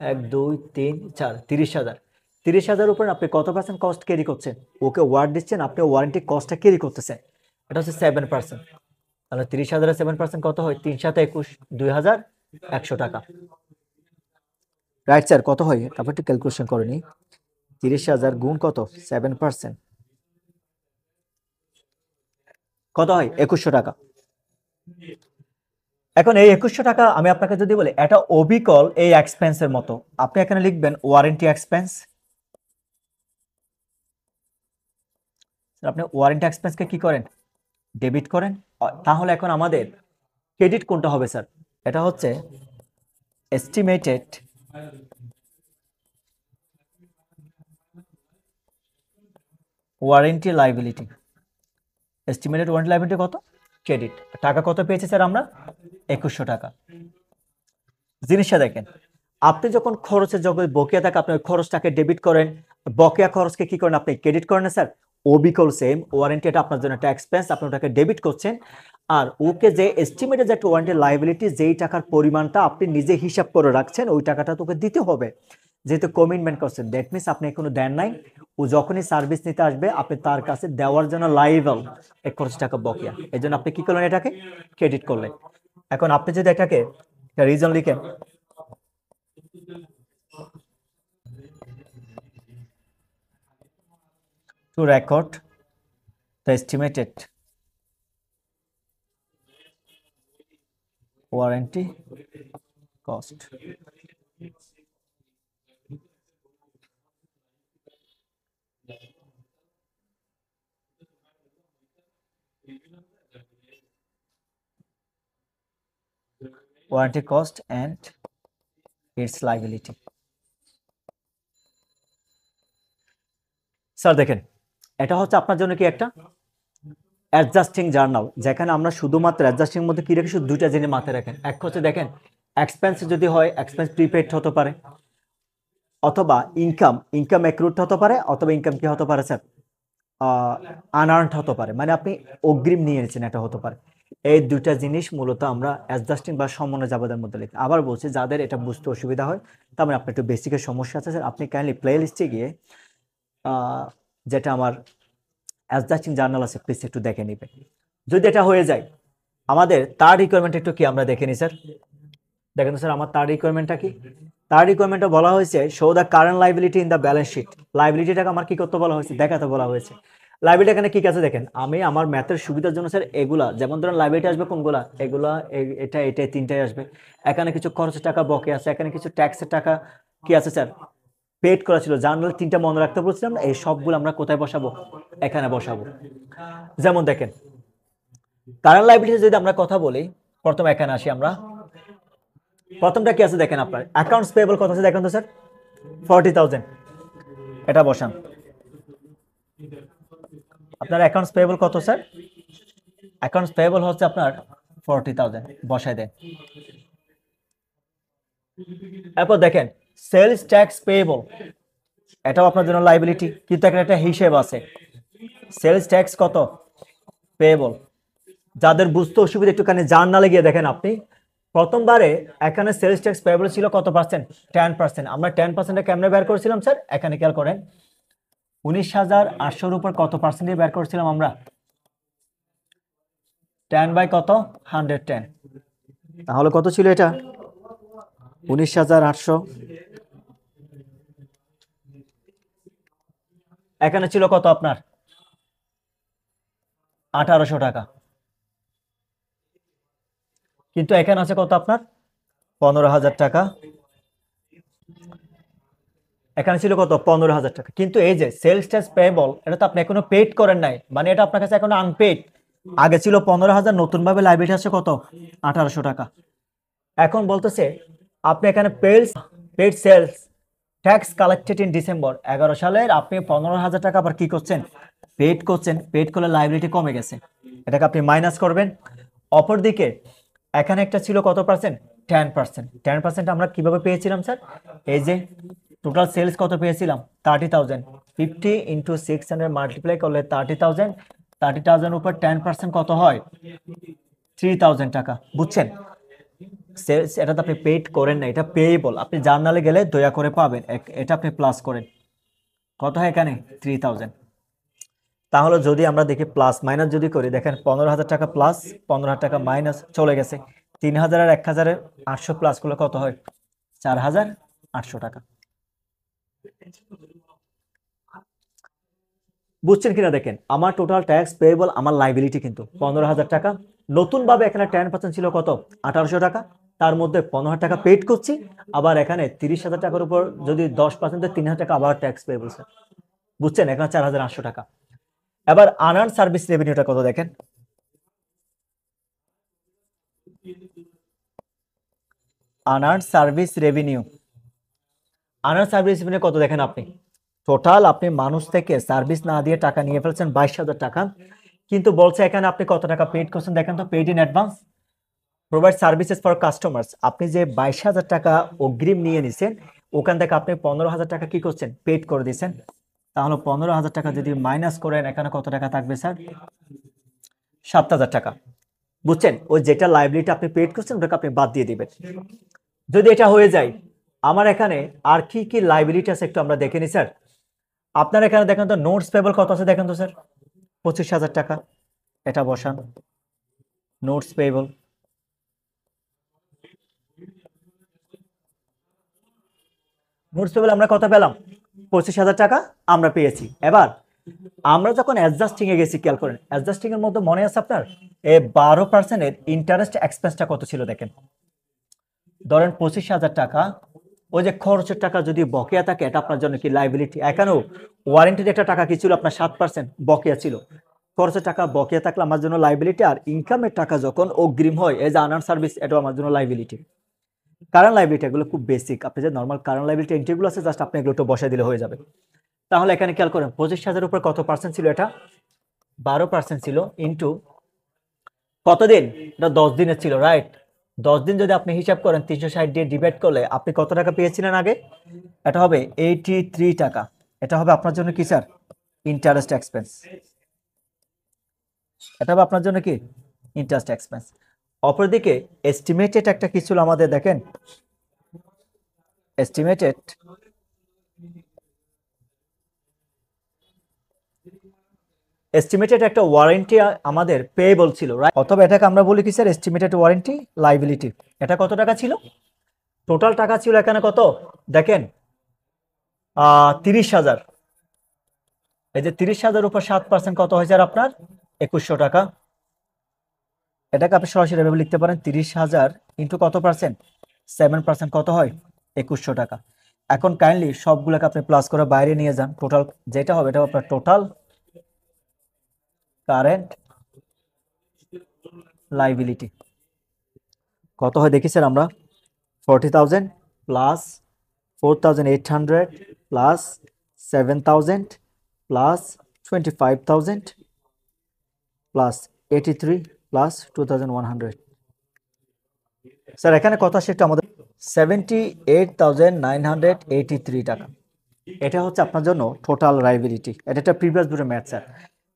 1, 2, 3, 4, 30,000। 30,000 উপরে আপনি কত পার্সেন্ট কস্ট ক্যারি করছেন, ওকে ওয়ার্ড দিচ্ছেন, আপনি ওয়ারেন্টি কস্টটা ক্যারি করতেছেন, এটা হচ্ছে 7%। তাহলে 30,000-এর 7% কত হয়, 3 7 21, 2,100 টাকা। রাইট স্যার, কত হয়, তারপর একটু ক্যালকুলেশন করে নিই। 30,000 গুণ কত, 7%, কত হয়, 2,100 টাকা। এখন এই 2,100 টাকা আমি আপনাকে যদি বলি এটা অবিকল এই এক্সপেন্সের মতো, আপনি এখানে লিখবেন ওয়ারেন্টি এক্সপেন্স। আপনি ওয়ারেন্টি এক্সপেন্সকে কি করেন, ডেবিট করেন। তাহলে এখন আমাদের ক্রেডিট কোনটা হবে স্যার, এটা হচ্ছে estimated warranty liability. Estimated warranty liability কত, ক্রেডিট। টাকা কত পেয়েছে স্যার আমরা, 2,100 টাকা। জিনিসটা দেখেন, আপনি যখন খরচের জগৎ বকেয়া থাকে আপনি ওই খরচটাকে ডেবিট করেন, বকেয়া খরচকে কি করেন, আপনি ক্রেডিট করেন না স্যার। অবিকল সেম, ওয়ারেন্টি এটা আপনার জন্য একটা এক্সপেন্স, আপনি ওটাকে ডেবিট করছেন। আর ওকে যে এস্টিমেটেড যে একটা ওয়ারেন্টি লাইবিলিটি, যেই টাকার পরিমাণটা আপনি নিজে হিসাব করে রাখছেন ওই টাকাটা তোকে দিতে হবে। যেহেতু কমিটমেন্ট করছেন, দ্যাট মিনস আপনি কোনো দেন নাই, ও যখনই সার্ভিস নিতে আসবে আপনি তার কাছে দেওয়ার জন্য লাইবল 21 টাকা বকেয়া, এই জন্য আপনি কি করলেন, এটাকে ক্রেডিট করলেন। এখন আপনি যদি এটাকে রিজন লিখেন, two record the estimated warranty cost, warranty cost and it's liability. Sir দেখেন, এটা হচ্ছে আপনার জন্য কি একটা অ্যাডজাস্টিং জার্নাল, যেখানে আমরা শুধুমাত্র অ্যাডজাস্টিং মধ্যে কি রাখি, শুধু দুইটা জিনিস মাথায় রাখেন। এক হচ্ছে দেখেন এক্সপেন্স, যদি হয় এক্সপেন্স প্রিপেড হতে পারে, অথবা ইনকাম অ্যাক্রুড হতে পারে, অথবা ইনকাম কি হতে পারে স্যার, আনআর্নড হতে পারে, মানে আপনি অগ্রিম নিয়ে নিয়েছেন, এটা হতে পারে। এই দুইটা জিনিস মূলত আমরা অ্যাডজাস্টিং বা সমন্বয় জাবেদার মধ্যে লিখি। আবার বলছি, যাদের এটা বুঝতে অসুবিধা হয়, তার মানে আপনার একটু বেসিকের সমস্যা আছে স্যার, আপনি কাইন্ডলি প্লে লিস্টে গিয়ে যেটা আমার অ্যাডজাস্টিং জার্নাল আছে, প্লিজ একটু দেখে নেবেন। যদি এটা হয়ে যায়, আমাদের তার রিকোয়ারমেন্ট একটু কি আমরা দেখে নিই স্যার। দেখেন স্যার, আমার তার রিকোয়ারমেন্টটা কি, তার রিকোয়ারমেন্টে বলা হয়েছে show the current liability in the balance sheet. লাইবিলিটিটাকে আমার কি করতে বলা হয়েছে, দেখাতে বলা হয়েছে। লাইবিলিটি এখানে কি আছে দেখেন, আমি আমার ম্যাথের সুবিধার জন্য স্যার এগুলা, যেমন ধরেন লাইবিলিটি আসবে কোনগুলা, এগুলা এটা তিনটাই আসবে। এখানে কিছু খরচের টাকা বকে আছে, এখানে কিছু ট্যাক্সের টাকা কি আছে স্যার, পেড করা ছিল। জার্নাল তিনটা মনে রাখতে বলছিলাম, এই সবগুলো আমরা কোথায় বসাবো, এখানে বসাবো। যেমন দেখেন কারেন্ট লাইবিলিটি যদি আমরা কথা বলি, প্রথমে এখানে আসি আমরা। প্রথমটা কি আছে দেখেন, আপনার অ্যাকাউন্টস পেয়েবল কত আছে দেখেন তো স্যার, 40,000, এটা বসান। আপনার অ্যাকাউন্টস পেয়েবল কত স্যার, অ্যাকাউন্টস পেয়েবল হচ্ছে আপনার 40,000, বসায় দেন। এরপর দেখেন সেলস ট্যাক্স পেয়েবল, এটাও আপনার জন্য লাইবিলিটি, কিন্তু এখানে একটা হিসেব আছে। সেলস ট্যাক্স কত পেয়েবল, যাদের বুঝতে অসুবিধা একটুখানি জার্নালে গিয়ে দেখেন আপনি। প্রথমবারে এখানে সেলস ট্যাক্স পেয়েবল ছিল কত পার্সেন্ট, 10%। আমরা 10%-এ কেমনে বের করেছিলাম স্যার, এখানে খেয়াল করেন 19,800-র উপর কত পার্সেন্টে বের করেছিলাম আমরা, 10 বাই কত 110, তাহলে কত ছিল এটা 19,800। এখানে ছিল কত আপনার 1,800 টাকা, কিন্তু এখানে আছে কত আপনার 15,000 টাকা, এখানে ছিল কত 15,000 টাকা। কিন্তু এই যে সেলস ট্যাক্স পেয়েবল, এটা তো আপনি এখনো পেড করেন নাই, মানে এটা আপনার কাছে এখনো আনপেড। আগে ছিল 15,000, নতুন ভাবে লাইবিলিটি আছে কত 1,800 টাকা। এখন বলতেছে আপনি এখানে paid sales tax collected in December 11 সালের, আপনি 15,000 টাকা আবার কি করছেন, পেড করছেন। পেড করলে লাইবিলিটি কমে গেছে, এটাকে আপনি মাইনাস করবেন। অপরদিকে এখানে একটা ছিল কত পার্সেন্ট, 10%। 10% আমরা কিভাবে পেয়েছিলাম স্যার, এই যে টোটাল সেলস কত পেয়েছিলাম 30,000, 50 ইন্টু 600 মাল্টিপ্লাই করলে 30,000, 30,000 উপর 10% কত হয় 3,000 টাকা, বুঝছেন। সেলস এটা তো আপনি পেড করেন না, এটা পেয়েবল, আপনি জার্নালে গেলে দয়া করে পাবেন, এটা আপনি প্লাস করেন, কত হয় এখানে 3,000। তাহলে যদি আমরা দেখি প্লাস মাইনাস যদি করি, দেখেন 15,000 টাকা প্লাস, 15,000 টাকা মাইনাস চলে গেছে, 3,000 আর 1,800 প্লাস করলে কত হয় 4,800 টাকা। বুঝছেন কিনা দেখেন, আমার টোটাল ট্যাক্স পেয়েবল, আমার লাইবিলিটি কিন্তু 15,000 টাকা। নতুন ভাবে এখানে 10% ছিল কত 1,800 টাকা, তার মধ্যে 15,000 টাকা পেড করছি, আবার এখানে 30,000 টাকার উপর যদি 10% 3,000 টাকা আবার ট্যাক্স পেয়েবল স্যার, বুঝছেন, এখানে 4,800 টাকা। এবার আনআর্ন সার্ভিস রেভিনিউটা কত দেখেন, unearned service revenue, unearned service revenue কত দেখেন আপনি, টোটাল আপনি মানুষ থেকে সার্ভিস না দিয়ে টাকা নিয়ে ফেলছেন 22,000 টাকা, কিন্তু বলছে এখানে আপনি কত টাকা পেড করছেন দেখেন তো, paid in advance provide services for customers. আপনি যে 22,000 টাকা অগ্রিম নিয়ে নিছেন, ওখান থেকে আপনি 15,000 টাকা কি করছেন পেড করে দিয়েছেন। তাহলে 15,000 টাকা যদি মাইনাস করেন, এখানে কত টাকা থাকবে স্যার 7,000 টাকা, বুঝছেন। ওই যেটা লাইবিলিটি আপনি পেড করছেন ওটাকে আপনি বাদ দিয়ে দিবেন। যদি এটা হয়ে যায়, আমার এখানে আর কি কি লাইবিলিটি আছে একটু আমরা দেখে নিই স্যার। আপনার এখানে দেখেন তো নোটস পেবল কত আছে দেখেন তো স্যার, 25,000 টাকা। এটা বসান, নোটস পেবল। নোটস পেবল আমরা কত পেলাম? 25,000 টাকা আমরা পেয়েছি। এবার আমরা যখন অ্যাডজাস্টিং এ গেছি, খেয়াল করেন অ্যাডজাস্টিং এর মধ্যে মনে আছে আপনার এই 12% ইন্টারেস্ট এক্সপেন্সটা কত ছিল দেখেন। ধরেন 25,000 টাকা, ওই যে খরচের টাকা যদি বকেয়া থাকে এটা আপনার জন্য কি লাইবিলিটি। এখানেও ওয়ারেন্টির একটা টাকা কি ছিল আপনার 7% বকেয়া ছিল। খরচের টাকা বকেয়া থাকলে আমার জন্য লাইবিলিটি, আর ইনকামের টাকা যখন অগ্রিম হয় এজ আনার সার্ভিস, এটাও আমার জন্য লাইবিলিটি। কারেন্ট লাইবিলিটি এগুলো খুব বেসিক, আপনি যে নর্মাল কারেন্ট লাইবিলিটি এন্ট্রিগুলো আছে জাস্ট আপনি এগুলো একটু বসাই দিলে হয়ে যাবে। তাহলে এখানে খেয়াল করেন 25,000 উপর কত পার্সেন্ট ছিল, এটা 12% ছিল, ইন্টু কতদিন, এটা 10 দিনের ছিল, রাইট। 10 দিন যদি আপনি হিসাব করেন 360 দিয়ে ডিভাইড করলে আপনি কত টাকা পেয়েছিলেন আগে, এটা হবে 83 টাকা। এটা হবে আপনার জন্য কি স্যার, ইন্টারেস্ট এক্সপেন্স। এটা হবে আপনার জন্য কি ইন্টারেস্ট এক্সপেন্স। অপরদিকে এস্টিমেটেড একটা কি ছিল আমাদের দেখেন, এস্টিমেটেড এস্টিমেটেড একটা ওয়ারেন্টি আমাদের পেয়েবল ছিল, রাইট। অথবা এটাকে আমরা বলি কি স্যার, এস্টিমেটেড ওয়ারেন্টি লাইবিলিটি। এটা কত টাকা ছিল, টোটাল টাকা ছিল এখানে কত দেখেন 30,000। এই যে 30,000 উপর 7% কত হয়েছে আপনার 2100 টাকা। এটাকে আপনি সরাসরি এভাবে লিখতে পারেন 30,000 ইন্টু কত পার্সেন্ট, 7% কত হয় 2100 টাকা। এখন কাইন্ডলি সবগুলোকে আপনি প্লাস করে বাইরে নিয়ে যান, টোটাল যেটা হবে এটা আপনার টোটাল কারেন্ট লাইবিলিটি কত হয় দেখি স্যার আমরা, 40,000 plus 4,800 plus 7,000 plus 25,000 plus 83 plus 2,100। Sir এখানে কত আসে একটু আমাদের, 78,983 টাকা। এটা হচ্ছে আপনার জন্য টোটাল লাইবিলিটি। এটা একটা প্রিভিয়াস বোর্ডের ম্যাথ স্যার,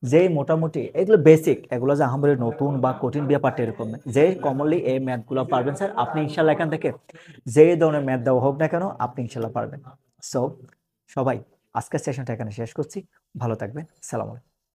যে মোটামুটি এগুলো বেসিক, এগুলো যে আমাদের নতুন বা কঠিন ব্যাপারটা এরকম না, যে কমনলি এই ম্যাথগুলো পারবেন স্যার আপনি ইনশাল্লাহ। এখান থেকে যে ধরনের ম্যাথ দেওয়া হোক না কেন আপনি ইনশাল্লাহ পারবেন। সো সবাই আজকের সেশনটা এখানে শেষ করছি, ভালো থাকবেন, সালাম আলাইকুম।